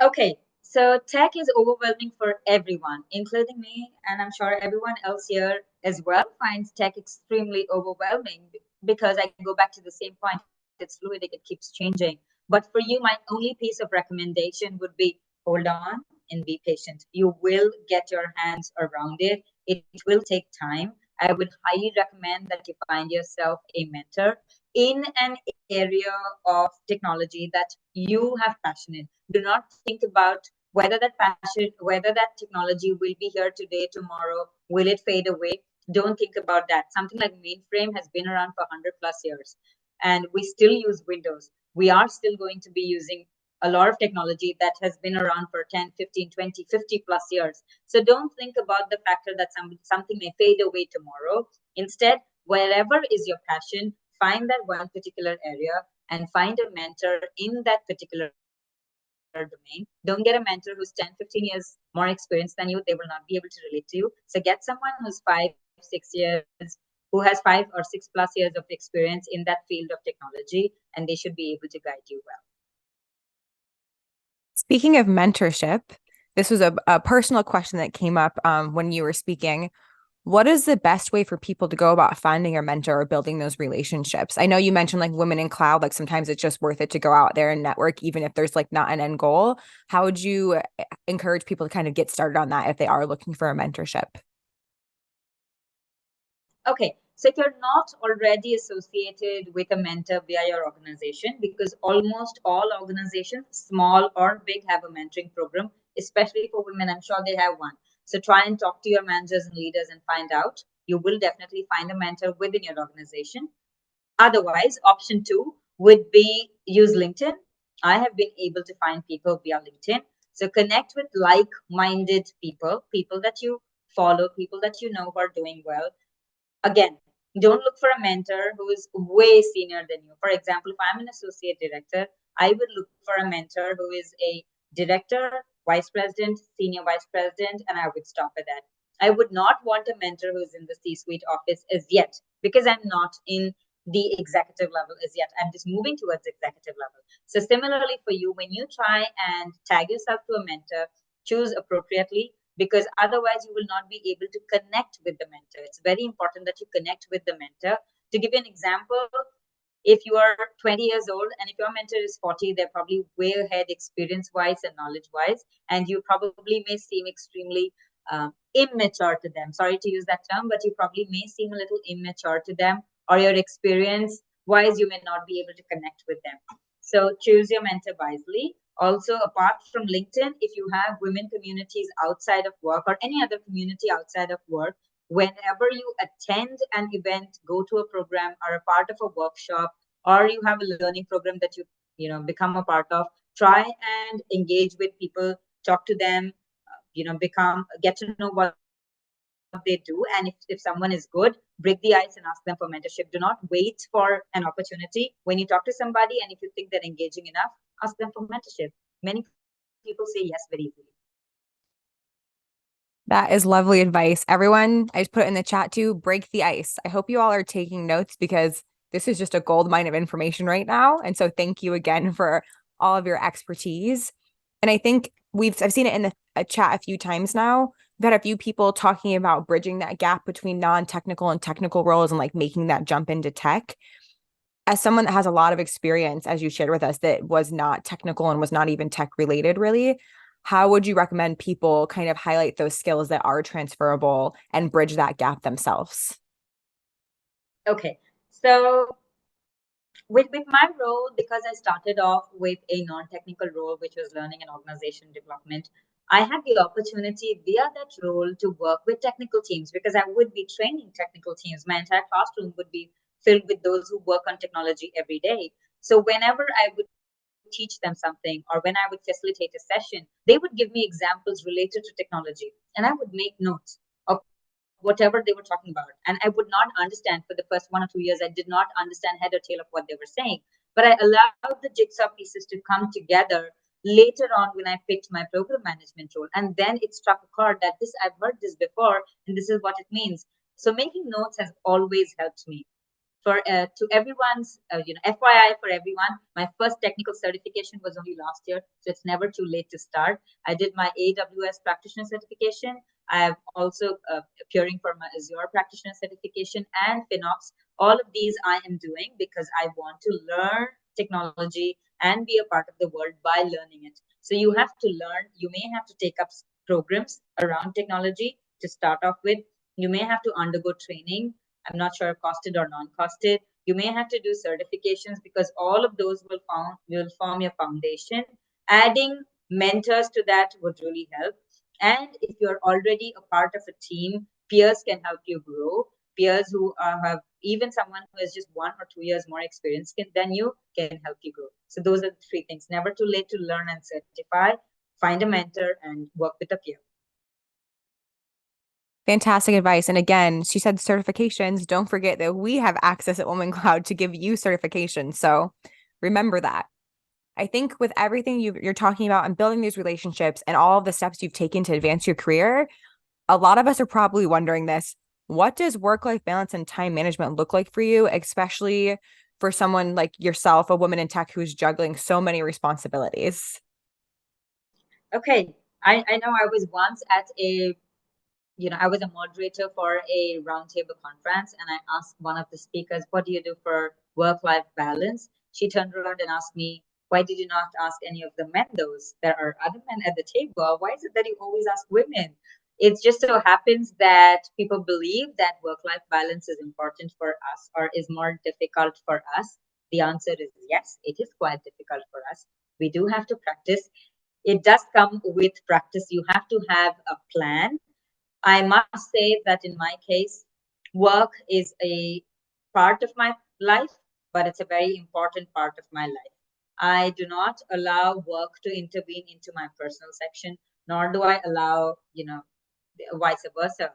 Okay, so tech is overwhelming for everyone, including me, and I'm sure everyone else here as well finds tech extremely overwhelming because I go back to the same point. It's fluid, it keeps changing. But for you, my only piece of recommendation would be hold on and be patient. You will get your hands around it. It will take time. I would highly recommend that you find yourself a mentor in an area of technology that you have passion in. Do not think about whether that passion, whether that technology will be here today, tomorrow, will it fade away? Don't think about that. Something like mainframe has been around for 100 plus years, and we still use Windows. We are still going to be using a lot of technology that has been around for 10, 15, 20, 50 plus years. So don't think about the factor that something may fade away tomorrow. Instead, wherever is your passion, find that one particular area and find a mentor in that particular domain. Don't get a mentor who's 10, 15 years more experienced than you. They will not be able to relate to you. So get someone who's 5, 6 years, who has 5 or 6 plus years of experience in that field of technology, and they should be able to guide you well. Speaking of mentorship, this was a personal question that came up when you were speaking. What is the best way for people to go about finding a mentor or building those relationships? I know you mentioned like women in cloud, like sometimes it's just worth it to go out there and network, even if there's like not an end goal. How would you encourage people to kind of get started on that if they are looking for a mentorship? Okay, so if you're not already associated with a mentor via your organization, because almost all organizations, small or big, have a mentoring program, especially for women. I'm sure they have one. So try and talk to your managers and leaders and find out. You will definitely find a mentor within your organization. Otherwise, option two would be use LinkedIn. I have been able to find people via LinkedIn. So connect with like-minded people, people that you follow, people that you know who are doing well. Again, don't look for a mentor who is way senior than you. For example, if I'm an associate director, I would look for a mentor who is a director, vice president, senior vice president, and I would stop at that. I would not want a mentor who's in the C-suite office as yet, because I'm not in the executive level as yet. I'm just moving towards executive level. So similarly for you, when you try and tag yourself to a mentor, choose appropriately, because otherwise you will not be able to connect with the mentor. It's very important that you connect with the mentor. To give you an example, if you are 20 years old and if your mentor is 40, they're probably way ahead experience wise and knowledge wise, and you probably may seem extremely immature to them. Sorry to use that term, but you probably may seem a little immature to them, or your experience wise, you may not be able to connect with them. So choose your mentor wisely. Also, apart from LinkedIn, if you have women communities outside of work or any other community outside of work, whenever you attend an event, go to a program or a part of a workshop, or you have a learning program that you become a part of, try and engage with people, talk to them, get to know what they do. And if someone is good, break the ice and ask them for mentorship. Do not wait for an opportunity. When you talk to somebody and if you think they're engaging enough, ask them for mentorship. Many people say yes very easily. That is lovely advice. Everyone, I just put it in the chat too, break the ice. I hope you all are taking notes because this is just a gold mine of information right now. And so thank you again for all of your expertise. And I think I've seen it in the chat a few times now. We've had a few people talking about bridging that gap between non-technical and technical roles and like making that jump into tech. As someone that has a lot of experience, as you shared with us, that was not technical and was not even tech related, really, how would you recommend people kind of highlight those skills that are transferable and bridge that gap themselves? Okay, so with my role, because I started off with a non-technical role, which was learning and organization development, I had the opportunity via that role to work with technical teams because I would be training technical teams. My entire classroom would be filled with those who work on technology every day. So whenever I would teach them something or when I would facilitate a session, they would give me examples related to technology and I would make notes of whatever they were talking about. And I would not understand for the first 1 or 2 years. I did not understand head or tail of what they were saying, but I allowed the jigsaw pieces to come together later on when I picked my program management role. And then it struck a chord that I've heard this before and this is what it means. So making notes has always helped me. For to everyone's FYI for everyone, my first technical certification was only last year, so it's never too late to start. I did my AWS practitioner certification. I am also appearing for my Azure practitioner certification and FinOps. All of these I am doing because I want to learn technology and be a part of the world by learning it. So you have to learn. You may have to take up programs around technology to start off with. You may have to undergo training. I'm not sure costed or non-costed. You may have to do certifications because all of those will form your foundation. Adding mentors to that would really help. And if you're already a part of a team, peers can help you grow. Peers who have even someone who has just 1 or 2 years more experience than you can help you grow. So those are the three things. Never too late to learn and certify. Find a mentor and work with a peer. Fantastic advice. And again, she said certifications. Don't forget that we have access at Woman Cloud to give you certifications. So remember that. I think with everything you're talking about and building these relationships and all of the steps you've taken to advance your career, a lot of us are probably wondering this. What does work-life balance and time management look like for you, especially for someone like yourself, a woman in tech who's juggling so many responsibilities? Okay, I know I was once at I was a moderator for a roundtable conference, and I asked one of the speakers, "What do you do for work-life balance?" She turned around and asked me, "Why did you not ask any of the men those? There are other men at the table. Why is it that you always ask women?" It just so happens that people believe that work-life balance is important for us or is more difficult for us. The answer is yes, it is quite difficult for us. We do have to practice. it does come with practice. You have to have a plan. I must say that in my case, work is a part of my life, but it's a very important part of my life. I do not allow work to intervene into my personal section, nor do I allow, vice versa.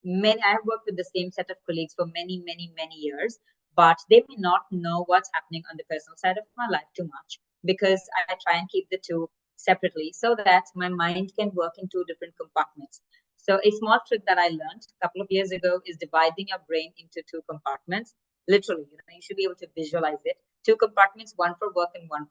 I've worked with the same set of colleagues for many, many, many years, but they may not know what's happening on the personal side of my life too much, because I try and keep the two separately so that my mind can work in two different compartments. So a small trick that I learned a couple of years ago is dividing your brain into two compartments. Literally, you should be able to visualize it. Two compartments, one for work and one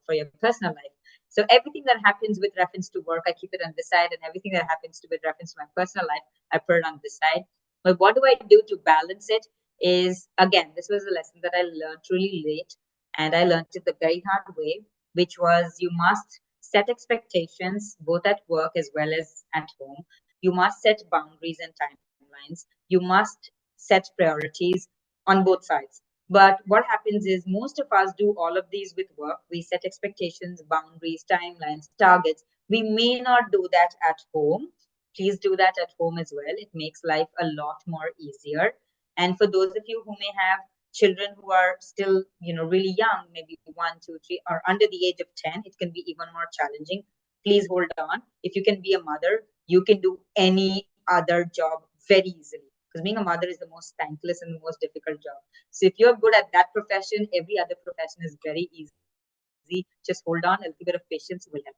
for your personal life. So everything that happens with reference to work, I keep it on the side, and everything that happens to with reference to my personal life, I put it on the side. But what do I do to balance it? Is, again, this was a lesson that I learned really late, and I learned it the very hard way, which was you must set expectations both at work as well as at home. You must set boundaries and timelines. You must set priorities on both sides. But what happens is most of us do all of these with work. We set expectations, boundaries, timelines, targets. We may not do that at home. Please do that at home as well. It makes life a lot more easier. And for those of you who may have children who are still, really young, maybe 1, 2, 3, or under the age of 10, it can be even more challenging. Please hold on. If you can be a mother, you can do any other job very easily, because being a mother is the most thankless and the most difficult job. So if you're good at that profession, every other profession is very easy. Just hold on. A little bit of patience will help.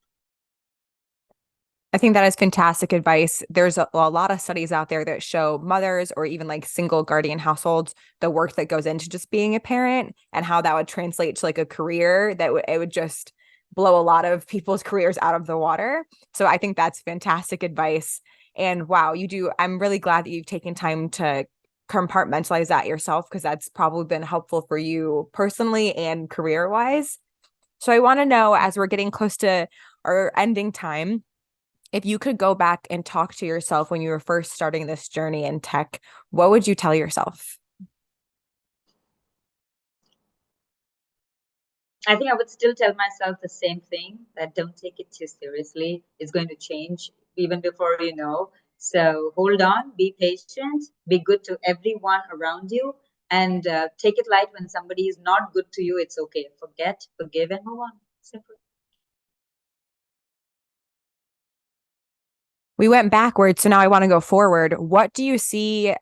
I think that is fantastic advice. There's a lot of studies out there that show mothers or even like single guardian households, the work that goes into just being a parent and how that would translate to like a career that it would just blow a lot of people's careers out of the water. So I think that's fantastic advice. And wow, I'm really glad that you've taken time to compartmentalize that yourself, because that's probably been helpful for you personally and career wise. So I want to know, as we're getting close to our ending time, if you could go back and talk to yourself when you were first starting this journey in tech, what would you tell yourself? I think I would still tell myself the same thing, that don't take it too seriously. It's going to change even before you know. So hold on, be patient, be good to everyone around you, and take it light when somebody is not good to you. It's okay. Forget, forgive, and move on. Simple. We went backwards, so now I want to go forward. What do you see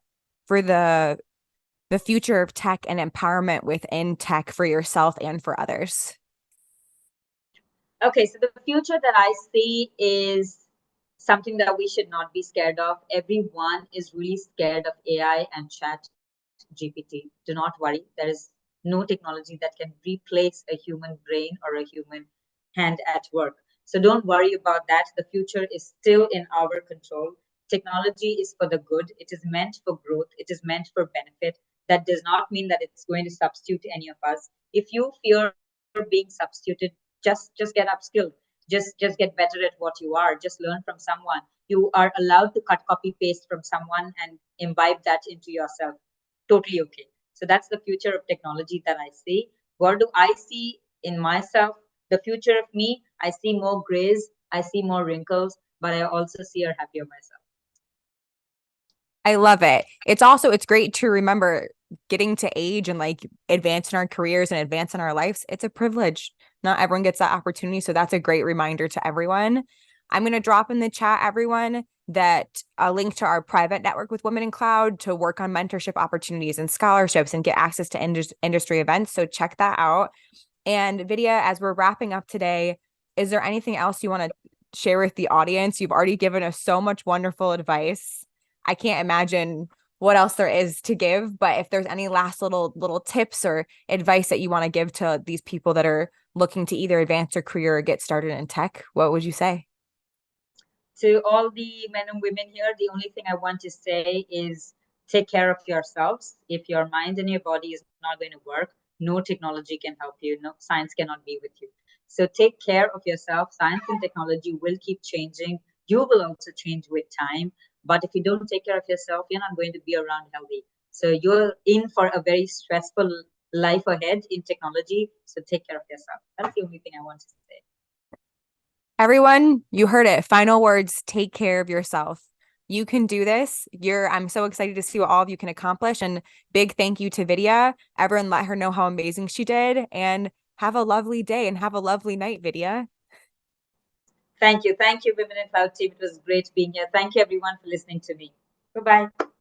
for the future of tech and empowerment within tech for yourself and for others? Okay, so the future that I see is something that we should not be scared of. Everyone is really scared of AI and chat GPT. Do not worry. There is no technology that can replace a human brain or a human hand at work. So don't worry about that. The future is still in our control. Technology is for the good. It is meant for growth. It is meant for benefit. That does not mean that it's going to substitute any of us. If you fear being substituted, just get upskilled. Just get better at what you are. Just learn from someone. You are allowed to cut, copy, paste from someone and imbibe that into yourself. Totally okay. So that's the future of technology that I see. What do I see in myself? The future of me, I see more grays, I see more wrinkles, but I also see a happier myself. I love it. It's great to remember getting to age and like advance in our careers and advance in our lives. It's a privilege. Not everyone gets that opportunity. So that's a great reminder to everyone. I'm going to drop in the chat, everyone, that a link to our private network with Women in Cloud to work on mentorship opportunities and scholarships and get access to industry events. So check that out. And Vidya, as we're wrapping up today, is there anything else you want to share with the audience? You've already given us so much wonderful advice. I can't imagine what else there is to give, but if there's any last little tips or advice that you want to give to these people that are looking to either advance their career or get started in tech, what would you say? To all the men and women here, the only thing I want to say is take care of yourselves. If your mind and your body is not going to work, no technology can help you. No science cannot be with you. So take care of yourself. Science and technology will keep changing. You will also change with time. But if you don't take care of yourself, you're not going to be around healthy. So you're in for a very stressful life ahead in technology. So take care of yourself. That's the only thing I want to say. Everyone, you heard it. Final words, take care of yourself. You can do this. I'm so excited to see what all of you can accomplish. And big thank you to Vidya. Everyone let her know how amazing she did. And have a lovely day and have a lovely night, Vidya. Thank you. Thank you, Women in Cloud team. It was great being here. Thank you, everyone, for listening to me. Bye-bye.